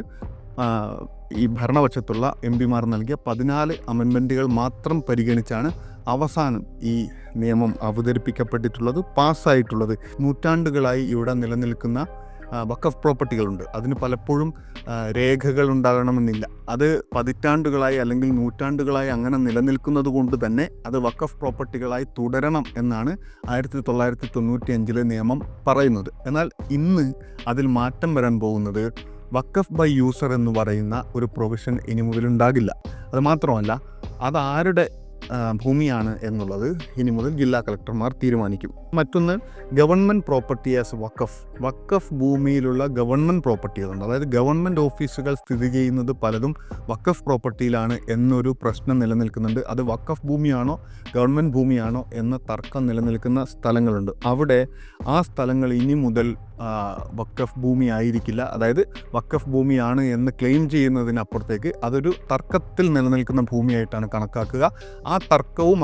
Speaker 1: ഈ ഭരണപക്ഷത്തുള്ള എം പിമാർ നൽകിയ 14 അമെൻമെൻറ്റുകൾ മാത്രം പരിഗണിച്ചാണ് അവസാനം ഈ നിയമം അവതരിപ്പിക്കപ്പെട്ടിട്ടുള്ളത്, പാസ്സായിട്ടുള്ളത്. നൂറ്റാണ്ടുകളായി ഇവിടെ നിലനിൽക്കുന്ന വഖഫ് പ്രോപ്പർട്ടികളുണ്ട്. അതിന് പലപ്പോഴും രേഖകൾ ഉണ്ടാകണമെന്നില്ല. അത് പതിറ്റാണ്ടുകളായി അല്ലെങ്കിൽ നൂറ്റാണ്ടുകളായി അങ്ങനെ നിലനിൽക്കുന്നത് കൊണ്ട് തന്നെ അത് വഖഫ് പ്രോപ്പർട്ടികളായി തുടരണം എന്നാണ് 1995 നിയമം പറയുന്നത്. എന്നാൽ ഇന്ന് അതിൽ മാറ്റം വരാൻ പോകുന്നത് വഖഫ് ബൈ യൂസർ എന്ന് പറയുന്ന ഒരു പ്രൊവിഷൻ ഇനി മുതലുണ്ടാകില്ല. അതുമാത്രമല്ല, അതാരുടെ ഭൂമിയാണ് എന്നുള്ളത് ഇനി മുതൽ ജില്ലാ കളക്ടർമാർ തീരുമാനിക്കും. മറ്റൊന്ന്, ഗവൺമെൻറ് പ്രോപ്പർട്ടി ആസ് വഖഫ് ഭൂമിയിലുള്ള ഗവൺമെൻറ് പ്രോപ്പർട്ടികളുണ്ട്. അതായത് ഗവൺമെൻറ് ഓഫീസുകൾ സ്ഥിതി ചെയ്യുന്നത് പലതും വഖഫ് പ്രോപ്പർട്ടിയിലാണ് എന്നൊരു പ്രശ്നം നിലനിൽക്കുന്നുണ്ട്. അത് വഖഫ് ഭൂമിയാണോ ഗവൺമെൻറ് ഭൂമിയാണോ എന്ന തർക്കം നിലനിൽക്കുന്ന സ്ഥലങ്ങളുണ്ട്. അവിടെ ആ സ്ഥലങ്ങൾ ഇനി മുതൽ വഖഫ് ഭൂമി ആയിരിക്കില്ല. അതായത് വഖഫ് ഭൂമിയാണ് എന്ന് ക്ലെയിം ചെയ്യുന്നതിനപ്പുറത്തേക്ക് അതൊരു തർക്കത്തിൽ നിലനിൽക്കുന്ന ഭൂമിയായിട്ടാണ് കണക്കാക്കുക. ആ തർക്കവും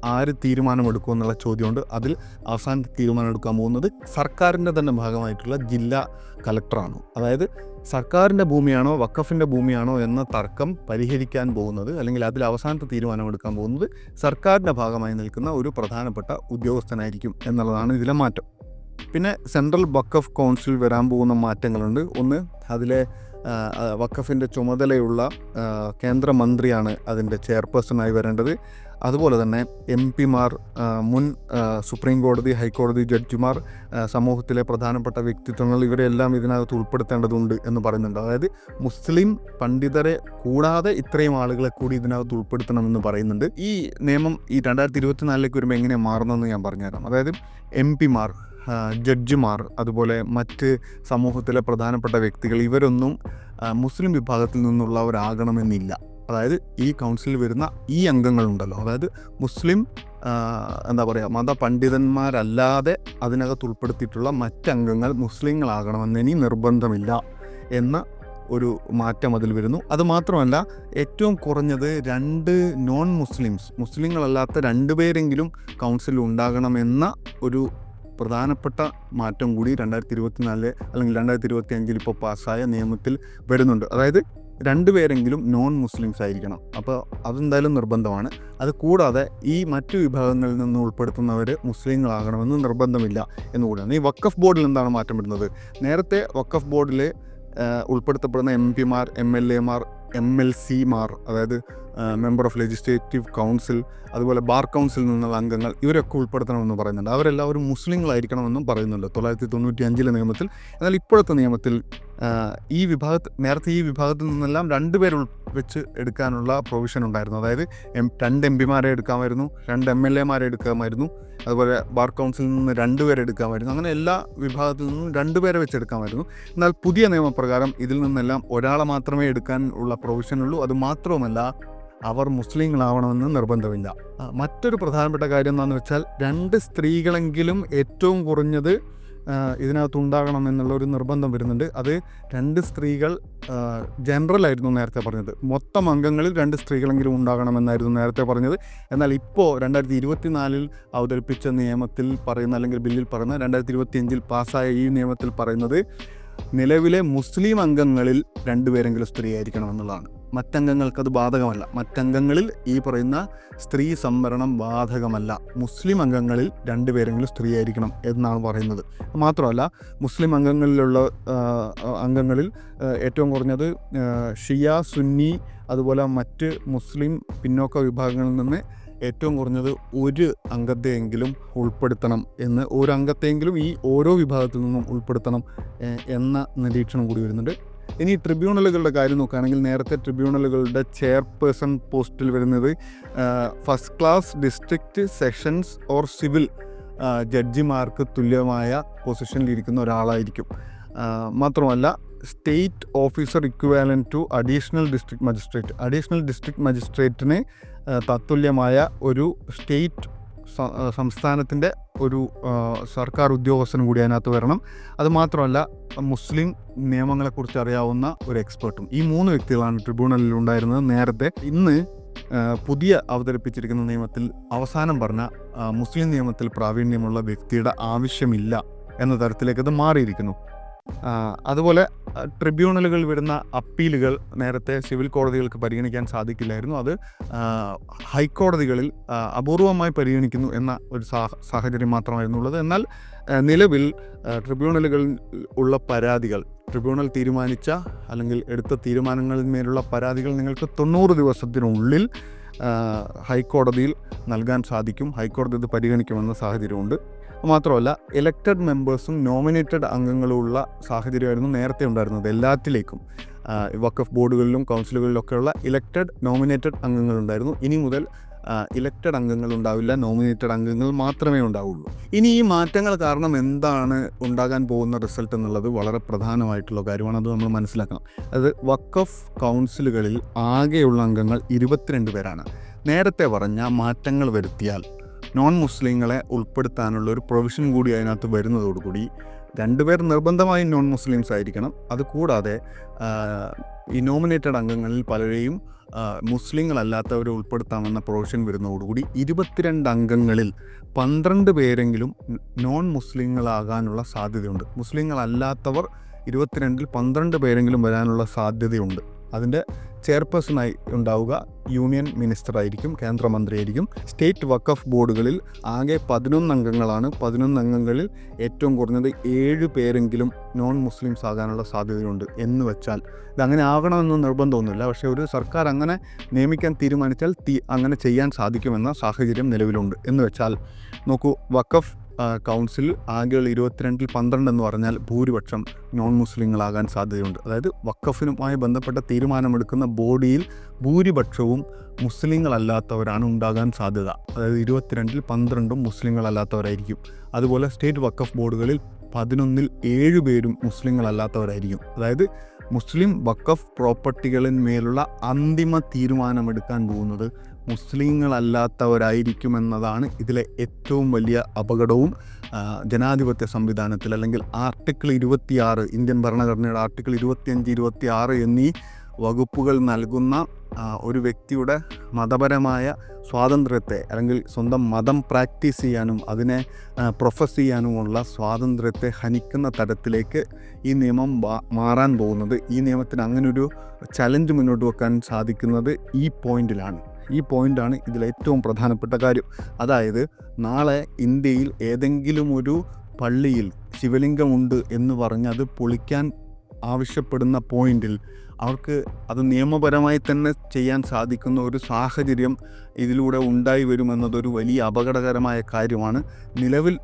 Speaker 1: ആര് തീരുമാനമെടുക്കും എന്നുള്ള ചോദ്യമുണ്ട്. അതിൽ അവസാന തീരുമാനമെടുക്കാൻ പോകുന്നത് സർക്കാരിൻ്റെ തന്നെ ഭാഗമായിട്ടുള്ള ജില്ലാ കളക്ടറാണ്. അതായത് സർക്കാരിൻ്റെ ഭൂമിയാണോ വഖഫിൻ്റെ ഭൂമിയാണോ എന്ന തർക്കം പരിഹരിക്കാൻ പോകുന്നത്, അല്ലെങ്കിൽ അതിൽ അവസാനത്തെ തീരുമാനമെടുക്കാൻ പോകുന്നത് സർക്കാരിൻ്റെ ഭാഗമായി നിൽക്കുന്ന ഒരു പ്രധാനപ്പെട്ട ഉദ്യോഗസ്ഥനായിരിക്കും എന്നുള്ളതാണ് ഇതിലെ മാറ്റം. പിന്നെ സെൻട്രൽ വഖഫ് കൗൺസിൽ വരാൻ പോകുന്ന മാറ്റങ്ങളുണ്ട്. ഒന്ന്, അതിലെ വഖഫിൻ്റെ ചുമതലയുള്ള കേന്ദ്രമന്ത്രിയാണ് അതിൻ്റെ ചെയർപേഴ്സണായി വരേണ്ടത്. അതുപോലെ തന്നെ എം പിമാർ, മുൻ സുപ്രീം കോടതി ഹൈക്കോടതി ജഡ്ജിമാർ, സമൂഹത്തിലെ പ്രധാനപ്പെട്ട വ്യക്തിത്വങ്ങൾ, ഇവരെല്ലാം ഇതിനകത്ത് ഉൾപ്പെടുത്തേണ്ടതുണ്ട് എന്ന് പറയുന്നുണ്ട്. അതായത് മുസ്ലിം പണ്ഡിതരെ കൂടാതെ ഇത്രയും ആളുകളെ കൂടി ഇതിനകത്ത് ഉൾപ്പെടുത്തണമെന്ന് പറയുന്നുണ്ട്. ഈ നിയമം ഈ 2024 വരുമ്പോൾ എങ്ങനെ മാറുന്നതെന്ന് ഞാൻ പറഞ്ഞുതരാം. അതായത് എം പിമാർ, ജഡ്ജിമാർ, അതുപോലെ മറ്റ് സമൂഹത്തിലെ പ്രധാനപ്പെട്ട വ്യക്തികൾ, ഇവരൊന്നും മുസ്ലിം വിഭാഗത്തിൽ നിന്നുള്ളവരാകണമെന്നില്ല. അതായത് ഈ കൗൺസിലിൽ വരുന്ന ഈ അംഗങ്ങളുണ്ടല്ലോ, അതായത് മുസ്ലിം മതപണ്ഡിതന്മാരല്ലാതെ അതിനകത്ത് ഉൾപ്പെടുത്തിയിട്ടുള്ള മറ്റംഗങ്ങൾ മുസ്ലിങ്ങളാകണമെന്ന് ഇനി നിർബന്ധമില്ല എന്ന ഒരു മാറ്റം അതിൽ വരുന്നു. അതുമാത്രമല്ല, ഏറ്റവും കുറഞ്ഞത് 2 നോൺ മുസ്ലിങ്ങളല്ലാത്ത 2 പേരെങ്കിലും കൗൺസിലിൽ ഉണ്ടാകണമെന്ന ഒരു പ്രധാനപ്പെട്ട മാറ്റം കൂടി 2024 അല്ലെങ്കിൽ 2025 ഇപ്പോൾ പാസ്സായ നിയമത്തിൽ വരുന്നുണ്ട്. അതായത് 2 പേരെങ്കിലും നോൺ മുസ്ലിംസ് ആയിരിക്കണം. അപ്പോൾ അതെന്തായാലും നിർബന്ധമാണ്. അത് കൂടാതെ ഈ മറ്റു വിഭാഗങ്ങളിൽ നിന്ന് ഉൾപ്പെടുത്തുന്നവർ മുസ്ലിങ്ങളാകണമെന്ന് നിർബന്ധമില്ല എന്നുകൂടിയാണ്. ഈ വഖഫ് ബോർഡിൽ എന്താണ് മാറ്റം വരുന്നത്? നേരത്തെ വഖഫ് ബോർഡിൽ ഉൾപ്പെടുത്തപ്പെടുന്ന എം പിമാർ, MLA മാർ, MLC മാർ, അതായത് മെമ്പർ ഓഫ് ലെജിസ്ലേറ്റീവ് കൗൺസിൽ, അതുപോലെ ബാർ കൗൺസിലിൽ നിന്നുള്ള അംഗങ്ങൾ, ഇവരൊക്കെ ഉൾപ്പെടുത്തണമെന്ന് പറയുന്നുണ്ട്. അവരെല്ലാവരും മുസ്ലിങ്ങളായിരിക്കണമെന്നും പറയുന്നുണ്ട് 1995 നിയമത്തിൽ. എന്നാൽ ഇപ്പോഴത്തെ നിയമത്തിൽ നേരത്തെ ഈ വിഭാഗത്തിൽ നിന്നെല്ലാം 2 പേർ വെച്ച് എടുക്കാനുള്ള പ്രൊവിഷൻ ഉണ്ടായിരുന്നു. അതായത് 2 MP എടുക്കാമായിരുന്നു, 2 MLA എടുക്കാമായിരുന്നു, അതുപോലെ ബാർ കൗൺസിലിൽ നിന്ന് 2 പേരെ എടുക്കാമായിരുന്നു. അങ്ങനെ എല്ലാ വിഭാഗത്തിൽ നിന്നും 2 പേരെ വെച്ച് എടുക്കാമായിരുന്നു. എന്നാൽ പുതിയ നിയമപ്രകാരം ഇതിൽ നിന്നെല്ലാം ഒരാളെ മാത്രമേ എടുക്കാൻ ഉള്ള പ്രൊവിഷനുള്ളൂ. അതുമാത്രവുമല്ല, അവർ മുസ്ലിങ്ങളാവണമെന്ന് നിർബന്ധമില്ല. മറ്റൊരു പ്രധാനപ്പെട്ട കാര്യം എന്താണെന്ന് വെച്ചാൽ, 2 സ്ത്രീകളെങ്കിലും ഏറ്റവും കുറഞ്ഞത് ഇതിനകത്ത് ഉണ്ടാകണം എന്നുള്ള ഒരു നിർബന്ധം വരുന്നുണ്ട്. അത് 2 സ്ത്രീകൾ ജനറലായിരുന്നു നേരത്തെ പറഞ്ഞത്. മൊത്തം അംഗങ്ങളിൽ 2 സ്ത്രീകളെങ്കിലും ഉണ്ടാകണമെന്നായിരുന്നു നേരത്തെ പറഞ്ഞത്. എന്നാൽ ഇപ്പോൾ 2024 അവതരിപ്പിച്ച നിയമത്തിൽ പറയുന്ന, അല്ലെങ്കിൽ ബില്ലിൽ പറയുന്ന, 2025 പാസ്സായ ഈ നിയമത്തിൽ പറയുന്നത് നിലവിലെ മുസ്ലിം അംഗങ്ങളിൽ 2 പേരെങ്കിലും സ്ത്രീ ആയിരിക്കണം എന്നുള്ളതാണ്. മറ്റംഗങ്ങൾക്കത് ബാധകമല്ല. മറ്റംഗങ്ങളിൽ ഈ പറയുന്ന സ്ത്രീ സംവരണം ബാധകമല്ല. മുസ്ലിം അംഗങ്ങളിൽ 2 പേരെങ്കിലും സ്ത്രീ ആയിരിക്കണം എന്നാണ് പറയുന്നത്. മാത്രമല്ല മുസ്ലിം അംഗങ്ങളിലുള്ള അംഗങ്ങളിൽ ഏറ്റവും കുറഞ്ഞത് ഷിയ, സുന്നി, അതുപോലെ മറ്റ് മുസ്ലിം പിന്നോക്ക വിഭാഗങ്ങളിൽ നിന്ന് ഏറ്റവും കുറഞ്ഞത് ഒരു അംഗത്തെയെങ്കിലും ഉൾപ്പെടുത്തണം എന്ന്, ഒരു അംഗത്തെയെങ്കിലും ഈ ഓരോ വിഭാഗത്തിൽ നിന്നും ഉൾപ്പെടുത്തണം എന്ന നിരീക്ഷണം കൂടി വരുന്നുണ്ട്. ഇനി ട്രിബ്യൂണലുകളുടെ കാര്യം നോക്കുകയാണെങ്കിൽ നേരത്തെ ട്രിബ്യൂണലുകളുടെ ചെയർപേഴ്സൺ പോസ്റ്റിൽ വരുന്നത് first class district sessions or civil ജഡ്ജിമാർക്ക് തുല്യമായ പൊസിഷനിലിരിക്കുന്ന ഒരാളായിരിക്കും. മാത്രമല്ല state officer equivalent to additional district magistrate, additional district മജിസ്ട്രേറ്റിന് തത്തുല്യമായ ഒരു സ്റ്റേറ്റ് സംസ്ഥാനത്തിൻ്റെ ഒരു സർക്കാർ ഉദ്യോഗസ്ഥനും കൂടി അതിനകത്ത് വരണം. അതുമാത്രമല്ല മുസ്ലിം നിയമങ്ങളെക്കുറിച്ച് അറിയാവുന്ന ഒരു എക്സ്പേർട്ടും. ഈ 3 വ്യക്തികളാണ് ട്രിബ്യൂണലിൽ ഉണ്ടായിരുന്നത് നേരത്തെ. ഇന്ന് പുതിയ അവതരിപ്പിച്ചിരിക്കുന്ന നിയമത്തിൽ അവസാനം പറഞ്ഞ മുസ്ലിം നിയമത്തിൽ പ്രാവീണ്യമുള്ള വ്യക്തിയുടെ ആവശ്യമില്ല എന്ന തരത്തിലേക്ക് അത് മാറിയിരിക്കുന്നു. അതുപോലെ ട്രിബ്യൂണലുകൾ വരുന്ന അപ്പീലുകൾ നേരത്തെ സിവിൽ കോടതികൾക്ക് പരിഗണിക്കാൻ സാധിക്കില്ലായിരുന്നു. അത് ഹൈക്കോടതികളിൽ അപൂർവമായി പരിഗണിക്കുന്നു എന്ന ഒരു സാഹചര്യം മാത്രമായിരുന്നുള്ളത്. എന്നാൽ നിലവിൽ ട്രിബ്യൂണലുകളിൽ ഉള്ള പരാതികൾ, ട്രിബ്യൂണൽ തീരുമാനിച്ച അല്ലെങ്കിൽ എടുത്ത തീരുമാനങ്ങളിന്മേലുള്ള പരാതികൾ നിങ്ങൾക്ക് 90 ദിവസത്തിനുള്ളിൽ ഹൈക്കോടതിയിൽ നൽകാൻ സാധിക്കും. ഹൈക്കോടതി ഇത് പരിഗണിക്കുമെന്ന സാഹചര്യമുണ്ട്. മാത്രമല്ല ഇലക്റ്റഡ് മെമ്പേഴ്സും നോമിനേറ്റഡ് അംഗങ്ങളുമുള്ള സാഹചര്യമായിരുന്നു നേരത്തെ ഉണ്ടായിരുന്നത് എല്ലാത്തിലേക്കും. വഖഫ് ബോർഡുകളിലും കൗൺസിലുകളിലൊക്കെയുള്ള ഇലക്റ്റഡ് നോമിനേറ്റഡ് അംഗങ്ങളുണ്ടായിരുന്നു. ഇനി മുതൽ ഇലക്റ്റഡ് അംഗങ്ങൾ ഉണ്ടാവില്ല, നോമിനേറ്റഡ് അംഗങ്ങൾ മാത്രമേ ഉണ്ടാവുള്ളൂ. ഇനി ഈ മാറ്റങ്ങൾ കാരണം എന്താണ് ഉണ്ടാകാൻ പോകുന്ന റിസൾട്ട് എന്നുള്ളത് വളരെ പ്രധാനമായിട്ടുള്ള കാര്യമാണ്. അത് നമ്മൾ മനസ്സിലാക്കണം. അത് വഖഫ് കൗൺസിലുകളിൽ ആകെയുള്ള അംഗങ്ങൾ 22 പേരാണ്. നേരത്തെ പറഞ്ഞ മാറ്റങ്ങൾ വരുത്തിയാൽ നോൺ മുസ്ലിങ്ങളെ ഉൾപ്പെടുത്താനുള്ള ഒരു പ്രൊവിഷൻ കൂടി അതിനകത്ത് വരുന്നതോടുകൂടി 2 പേർ നിർബന്ധമായും നോൺ മുസ്ലിംസ് ആയിരിക്കണം. അതുകൂടാതെ ഈ നോമിനേറ്റഡ് അംഗങ്ങളിൽ പലരെയും മുസ്ലിങ്ങളല്ലാത്തവരെ ഉൾപ്പെടുത്താമെന്ന പ്രൊവിഷൻ വരുന്നതോടുകൂടി 22 അംഗങ്ങളിൽ 12 പേരെങ്കിലും നോൺ മുസ്ലിങ്ങളാകാനുള്ള സാധ്യതയുണ്ട്. മുസ്ലിങ്ങളല്ലാത്തവർ 22-ൽ 12 പേരെങ്കിലും വരാനുള്ള സാധ്യതയുണ്ട്. അതിൻ്റെ ചെയർപേഴ്സണായി ഉണ്ടാവുക യൂണിയൻ മിനിസ്റ്റർ ആയിരിക്കും, കേന്ദ്രമന്ത്രിയായിരിക്കും. സ്റ്റേറ്റ് വഖഫ് ബോർഡുകളിൽ ആകെ 11 അംഗങ്ങളാണ്. 11 അംഗങ്ങളിൽ ഏറ്റവും കുറഞ്ഞത് 7 പേരെങ്കിലും നോൺ മുസ്ലിംസ് ആകാനുള്ള സാധ്യതയുണ്ട്. എന്ന് വെച്ചാൽ ഇതങ്ങനെ ആകണമെന്ന് നിർബന്ധമൊന്നുമില്ല. പക്ഷേ ഒരു സർക്കാർ അങ്ങനെ നിയമിക്കാൻ തീരുമാനിച്ചാൽ അങ്ങനെ ചെയ്യാൻ സാധിക്കുമെന്ന സാഹചര്യം നിലവിലുണ്ട്. എന്ന് വെച്ചാൽ നോക്കൂ, വഖഫ് കൗൺസിൽ ആകെയുള്ള 22-ൽ 12 എന്ന് പറഞ്ഞാൽ ഭൂരിപക്ഷം നോൺ മുസ്ലിങ്ങളാകാൻ സാധ്യതയുണ്ട്. അതായത് വഖഫിനുമായി ബന്ധപ്പെട്ട തീരുമാനമെടുക്കുന്ന ബോഡിയിൽ ഭൂരിപക്ഷവും മുസ്ലിങ്ങളല്ലാത്തവരാണ് ഉണ്ടാകാൻ സാധ്യത. അതായത് 22-ൽ 12 മുസ്ലിങ്ങളല്ലാത്തവരായിരിക്കും. അതുപോലെ സ്റ്റേറ്റ് വഖഫ് ബോർഡുകളിൽ 11-ൽ 7 പേരും മുസ്ലിങ്ങളല്ലാത്തവരായിരിക്കും. അതായത് മുസ്ലിം വഖഫ് പ്രോപ്പർട്ടികളിന്മേലുള്ള അന്തിമ തീരുമാനമെടുക്കാൻ പോകുന്നത് മുസ്ലിങ്ങളല്ലാത്തവരായിരിക്കുമെന്നതാണ് ഇതിലെ ഏറ്റവും വലിയ അപകടവും. ജനാധിപത്യ സംവിധാനത്തിൽ അല്ലെങ്കിൽ ആർട്ടിക്കിൾ 26 ഇന്ത്യൻ ഭരണഘടനയുടെ ആർട്ടിക്കിൾ 25, 26 എന്നീ വകുപ്പുകൾ നൽകുന്ന ഒരു വ്യക്തിയുടെ മതപരമായ സ്വാതന്ത്ര്യത്തെ അല്ലെങ്കിൽ സ്വന്തം മതം പ്രാക്ടീസ് ചെയ്യാനും അതിനെ പ്രൊഫസ് ചെയ്യാനുമുള്ള സ്വാതന്ത്ര്യത്തെ ഹനിക്കുന്ന തരത്തിലേക്ക് ഈ നിയമം മാറാൻ പോകുന്നത്. ഈ നിയമത്തിന് അങ്ങനൊരു ചലഞ്ച് മുന്നോട്ട് വെക്കാൻ സാധിക്കുന്നത് ഈ പോയിന്റിലാണ്. ഈ പോയിൻ്റാണ് ഇതിലേറ്റവും പ്രധാനപ്പെട്ട കാര്യം. അതായത് നാളെ ഇന്ത്യയിൽ ഏതെങ്കിലും ഒരു പള്ളിയിൽ ശിവലിംഗമുണ്ട് എന്ന് പറഞ്ഞ് അത് പൊളിക്കാൻ ആവശ്യപ്പെടുന്ന പോയിന്റിൽ അവർക്ക് അത് നിയമപരമായി തന്നെ ചെയ്യാൻ സാധിക്കുന്ന ഒരു സാഹചര്യം ഇതിലൂടെ ഉണ്ടായി വരുമെന്നതൊരു വലിയ അപകടകരമായ കാര്യമാണ്. നിലവിൽ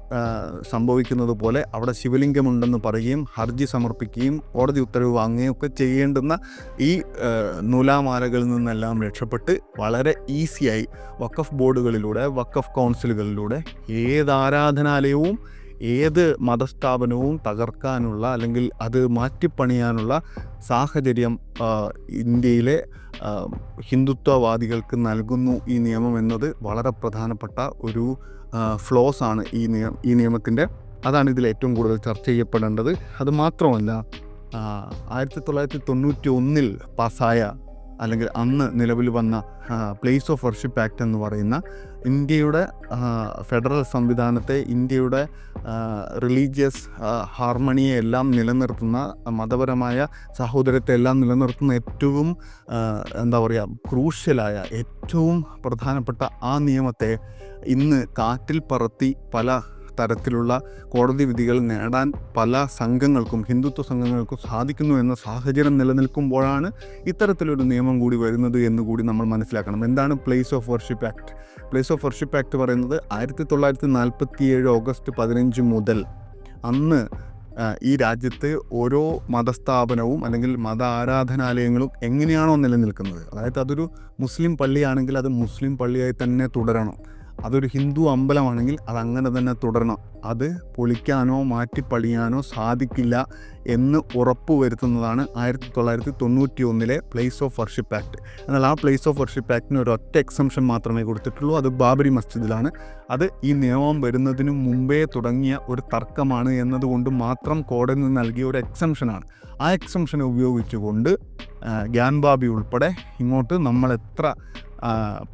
Speaker 1: സംഭവിക്കുന്നത് പോലെ അവിടെ ശിവലിംഗമുണ്ടെന്ന് പറയുകയും ഹർജി സമർപ്പിക്കുകയും കോടതി ഉത്തരവ് വാങ്ങുകയും ഒക്കെ ചെയ്യേണ്ടുന്ന ഈ നൂലാമാലകളിൽ നിന്നെല്ലാം രക്ഷപ്പെട്ട് വളരെ ഈസിയായി വഖഫ് ബോർഡുകളിലൂടെ, വഖഫ് കൗൺസിലുകളിലൂടെ ഏത് ആരാധനാലയവും ഏത് മതസ്ഥാപനവും തകർക്കാനുള്ള അല്ലെങ്കിൽ അത് മാറ്റിപ്പണിയാനുള്ള സാഹചര്യം ഇന്ത്യയിലെ ഹിന്ദുത്വവാദികൾക്ക് നൽകുന്നു ഈ നിയമം എന്നത് വളരെ പ്രധാനപ്പെട്ട ഒരു ഫ്ലോസ് ആണ് ഈ നിയമത്തിൻ്റെ. അതാണ് ഇതിൽ ഏറ്റവും കൂടുതൽ ചർച്ച ചെയ്യപ്പെടേണ്ടത്. അതുമാത്രമല്ല 1991 പാസ്സായ അല്ലെങ്കിൽ അന്ന് നിലവിൽ വന്ന പ്ലേസ് ഓഫ് വർഷിപ്പ് ആക്ട് എന്ന് പറയുന്ന ഇന്ത്യയുടെ ഫെഡറൽ സംവിധാനത്തെ, ഇന്ത്യയുടെ റിലീജിയസ് ഹാർമണിയെ എല്ലാം നിലനിർത്തുന്ന, മതപരമായ സഹോദരത്തെ എല്ലാം നിലനിർത്തുന്ന ഏറ്റവും എന്താ പറയുക ക്രൂഷ്യലായ, ഏറ്റവും പ്രധാനപ്പെട്ട ആ നിയമത്തെ ഇന്ന് കാറ്റിൽ പറത്തി പല തരത്തിലുള്ള കോടതി വിധികൾ നേടാൻ പല സംഘങ്ങൾക്കും, ഹിന്ദുത്വ സംഘങ്ങൾക്കും സാധിക്കുന്നു എന്ന സാഹചര്യം നിലനിൽക്കുമ്പോഴാണ് ഇത്തരത്തിലൊരു നിയമം കൂടി വരുന്നത് എന്നുകൂടി നമ്മൾ മനസ്സിലാക്കണം. എന്താണ് place of worship act? Place of worship act പറയുന്നത് 1947 ഓഗസ്റ്റ് 15 മുതൽ അന്ന് ഈ രാജ്യത്ത് ഓരോ മതസ്ഥാപനവും അല്ലെങ്കിൽ മത ആരാധനാലയങ്ങളും എങ്ങനെയാണോ നിലനിൽക്കുന്നത്, അതായത് അതൊരു മുസ്ലിം പള്ളിയാണെങ്കിൽ അത് മുസ്ലിം പള്ളിയായി തന്നെ തുടരണം, അതൊരു ഹിന്ദു അമ്പലമാണെങ്കിൽ അതങ്ങനെ തന്നെ തുടരണം, അത് പൊളിക്കാനോ മാറ്റിപ്പണിയാനോ സാധിക്കില്ല എന്ന് ഉറപ്പുവരുത്തുന്നതാണ് 1991 പ്ലേസ് ഓഫ് വർഷിപ്പ് ആക്ട്. എന്നാൽ ആ പ്ലേസ് ഓഫ് വർഷിപ്പ് ആക്ടിന് ഒരൊറ്റ എക്സംഷൻ മാത്രമേ കൊടുത്തിട്ടുള്ളൂ. അത് ബാബരി മസ്ജിദിലാണ്. അത് ഈ നിയമം വരുന്നതിന് മുമ്പേ തുടങ്ങിയ ഒരു തർക്കമാണ് എന്നതുകൊണ്ട് മാത്രം കോടതി നിന്ന് നൽകിയ ഒരു എക്സംഷനാണ്. ആ എക്സംഷനെ ഉപയോഗിച്ചുകൊണ്ട് ഗ്യാൻ ബാബി ഉൾപ്പെടെ ഇങ്ങോട്ട് നമ്മൾ എത്ര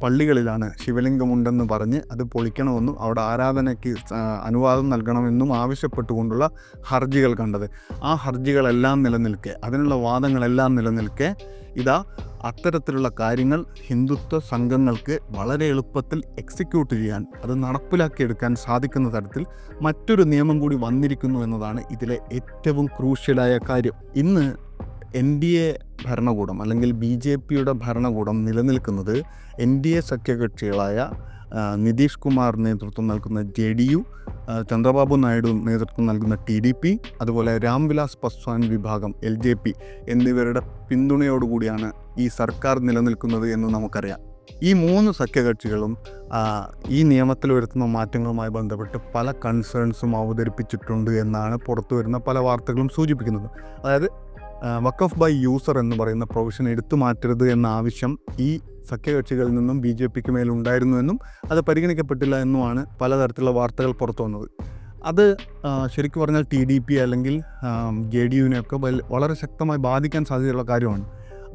Speaker 1: പള്ളികളിലാണ് ശിവലിംഗമുണ്ടെന്ന് പറഞ്ഞ് അത് പൊളിക്കണമെന്നും അവിടെ ആരാധനയ്ക്ക് അനുവാദം നൽകണമെന്നും ആവശ്യപ്പെട്ടുകൊണ്ടുള്ള ഹർജികൾ കണ്ടത്. ആ ഹർജികളെല്ലാം നിലനിൽക്കെ, അതിനുള്ള വാദങ്ങളെല്ലാം നിലനിൽക്കെ, ഇതാ അത്തരത്തിലുള്ള കാര്യങ്ങൾ ഹിന്ദുത്വ സംഘങ്ങൾക്ക് വളരെ എളുപ്പത്തിൽ എക്സിക്യൂട്ട് ചെയ്യാൻ, അത് നടപ്പിലാക്കിയെടുക്കാൻ സാധിക്കുന്ന തരത്തിൽ മറ്റൊരു നിയമം കൂടി വന്നിരിക്കുന്നു എന്നതാണ് ഇതിലെ ഏറ്റവും ക്രൂഷ്യലായ കാര്യം. ഇന്ന് NDA ഭരണകൂടം അല്ലെങ്കിൽ BJPയുടെ ഭരണകൂടം നിലനിൽക്കുന്നത് NDA സഖ്യകക്ഷികളായ നിതീഷ് കുമാർ നേതൃത്വം നൽകുന്ന JDU, ചന്ദ്രബാബു നായിഡു നേതൃത്വം നൽകുന്ന TDP, അതുപോലെ രാംവിലാസ് പാസ്വാൻ വിഭാഗം LJP എന്നിവരുടെ പിന്തുണയോടുകൂടിയാണ് ഈ സർക്കാർ നിലനിൽക്കുന്നത് എന്ന് നമുക്കറിയാം. ഈ 3 സഖ്യകക്ഷികളും ഈ നിയമത്തിൽ വരുത്തുന്ന മാറ്റങ്ങളുമായി ബന്ധപ്പെട്ട് പല കൺസേൺസും അവതരിപ്പിച്ചിട്ടുണ്ട് എന്നാണ് പുറത്തു വരുന്ന പല വാർത്തകളും സൂചിപ്പിക്കുന്നത്. അതായത് വഖഫ് ബൈ യൂസർ എന്ന് പറയുന്ന പ്രൊവിഷൻ എടുത്തു മാറ്റരുത് എന്ന ആവശ്യം ഈ സഖ്യകക്ഷികളിൽ നിന്നും BJPക്ക് മേലുണ്ടായിരുന്നുവെന്നും അത് പരിഗണിക്കപ്പെട്ടില്ല എന്നുമാണ് പലതരത്തിലുള്ള വാർത്തകൾ പുറത്തു വന്നത്. അത് ശരിക്കും പറഞ്ഞാൽ TDP അല്ലെങ്കിൽ JDUവിനെയൊക്കെ വളരെ ശക്തമായി ബാധിക്കാൻ സാധ്യതയുള്ള കാര്യമാണ്.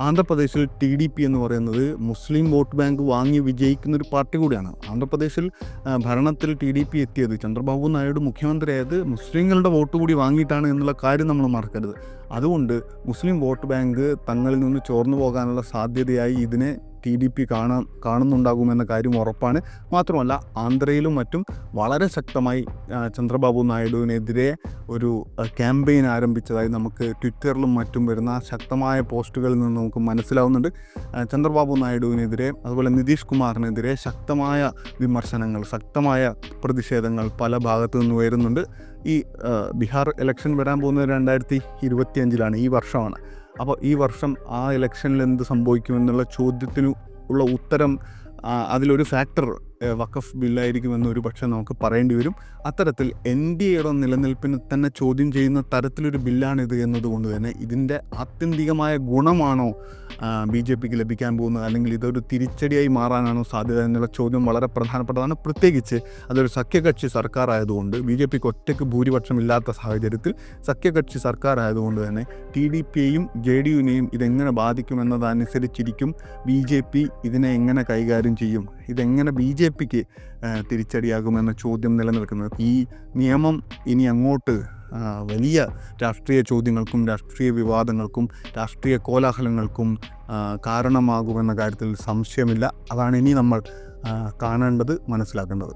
Speaker 1: ആന്ധ്രാപ്രദേശിൽ TDP എന്ന് പറയുന്നത് മുസ്ലിം വോട്ട് ബാങ്ക് വാങ്ങി വിജയിക്കുന്നൊരു പാർട്ടി കൂടിയാണ്. ആന്ധ്രാപ്രദേശിൽ ഭരണത്തിൽ TDP എത്തിയത്, ചന്ദ്രബാബു നായിഡു മുഖ്യമന്ത്രിയായത് മുസ്ലിങ്ങളുടെ വോട്ട് കൂടി വാങ്ങിയിട്ടാണ് എന്നുള്ള കാര്യം നമ്മൾ മറക്കരുത്. അതുകൊണ്ട് മുസ്ലിം വോട്ട് ബാങ്ക് തങ്ങളിൽ നിന്ന് ചോർന്നു പോകാനുള്ള സാധ്യതയായി ഇതിനെ TDP കാണുന്നുണ്ടാകുമെന്ന കാര്യം ഉറപ്പാണ്. മാത്രമല്ല ആന്ധ്രയിലും മറ്റും വളരെ ശക്തമായി ചന്ദ്രബാബു നായിഡുവിനെതിരെ ഒരു ക്യാമ്പയിൻ ആരംഭിച്ചതായി നമുക്ക് ട്വിറ്ററിലും മറ്റും വരുന്ന ശക്തമായ പോസ്റ്റുകളിൽ നിന്ന് നമുക്ക് മനസ്സിലാവുന്നുണ്ട്. ചന്ദ്രബാബു നായിഡുവിനെതിരെ, അതുപോലെ നിതീഷ് കുമാറിനെതിരെ ശക്തമായ വിമർശനങ്ങൾ, ശക്തമായ പ്രതിഷേധങ്ങൾ പല ഭാഗത്തു നിന്ന് ഉയരുന്നുണ്ട്. ഈ ബീഹാർ ഇലക്ഷൻ വരാൻ പോകുന്നത് 2025 ഈ വർഷമാണ്. അപ്പോൾ ഈ വർഷം ആ ഇലക്ഷനിൽ എന്ത് സംഭവിക്കുമെന്നുള്ള ചോദ്യത്തിന് ഉള്ള ഉത്തരം, അതിലൊരു ഫാക്ടർ വഖഫ് ബില്ലായിരിക്കുമെന്ന് ഒരു പക്ഷേ നമുക്ക് പറയേണ്ടി വരും. അത്തരത്തിൽ NDAയുടെ നിലനിൽപ്പിന് തന്നെ ചോദ്യം ചെയ്യുന്ന തരത്തിലൊരു ബില്ലാണിത് എന്നതുകൊണ്ട് തന്നെ ഇതിൻ്റെ ആത്യന്തികമായ ഗുണമാണോ BJPക്ക് ലഭിക്കാൻ പോകുന്നത്, അല്ലെങ്കിൽ ഇതൊരു തിരിച്ചടിയായി മാറാനാണോ സാധ്യത എന്നുള്ള ചോദ്യം വളരെ പ്രധാനപ്പെട്ടതാണ്. പ്രത്യേകിച്ച് അതൊരു സഖ്യകക്ഷി സർക്കാർ ആയതുകൊണ്ട്, BJPക്ക് ഒറ്റയ്ക്ക് ഭൂരിപക്ഷം ഇല്ലാത്ത സാഹചര്യത്തിൽ സഖ്യകക്ഷി സർക്കാർ ആയതുകൊണ്ട് തന്നെ TDPയെയും JDUവിനെയും ഇതെങ്ങനെ ബാധിക്കുമെന്നതനുസരിച്ചിരിക്കും BJP ഇതിനെ എങ്ങനെ കൈകാര്യം ചെയ്യും, ഇതെങ്ങനെ BJPക്ക് തിരിച്ചടിയാകുമെന്ന ചോദ്യം നിലനിൽക്കുന്നത്. ഈ നിയമം ഇനി അങ്ങോട്ട് വലിയ രാഷ്ട്രീയ ചോദ്യങ്ങൾക്കും രാഷ്ട്രീയ വിവാദങ്ങൾക്കും രാഷ്ട്രീയ കോലാഹലങ്ങൾക്കും കാരണമാകുമെന്ന കാര്യത്തിൽ സംശയമില്ല. അതാണ് ഇനി നമ്മൾ കാണേണ്ടത്, മനസ്സിലാക്കേണ്ടത്.